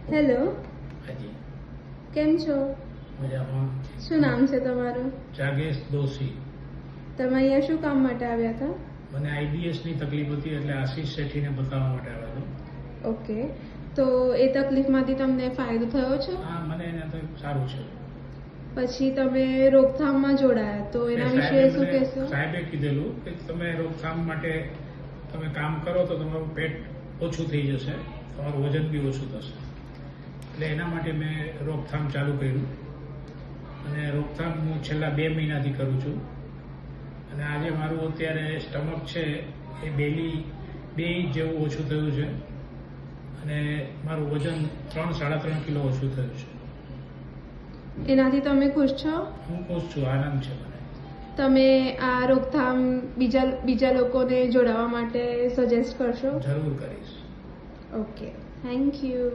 Hello, હાજી કેમ છો? મજામાં. શું નામ છે તમારું? જાગેશ દોશી. તમે અહીંયા શું કામ માટે આવ્યા હતા? મને આઈબીએસની તકલીફ હતી એટલે આશીષ શેઠીને બતાવવા માટે આવ્યો હતો. ઓકે, તો એ તકલીફમાંથી તમને ફાયદો થયો છે? હા, મને એના તો સારું છે. પછી તમે રોકથામમાં જોડાયા, તો એના વિશે શું કહેશો? સાહેબે કીધેલું કે તમે રોકથામ માટે તમે કામ કરો તો તમારું પેટ ઓછું થઈ જશે, તમારું વજન બી ઓછું થશે. એટલે એના માટે મેં રોકથામ ચાલુ કર્યું અને રોકથામ હું છેલ્લા 2 મહિનાથી કરું છું. અને આજે મારું અત્યારે સ્ટમક છે એ બેલી 2 ઇંચ જેવું ઓછું થયું છે અને મારું વજન 3-3.5 કિલો ઓછું થયું છે. એનાથી તમે ખુશ છો? હું ખુશ છું, આનંદ છે મને. તમે આ રોકથામ બીજા લોકોને જોડાવા માટે સજેસ્ટ કરશો? જરૂર કરીશ. Okay, thank you.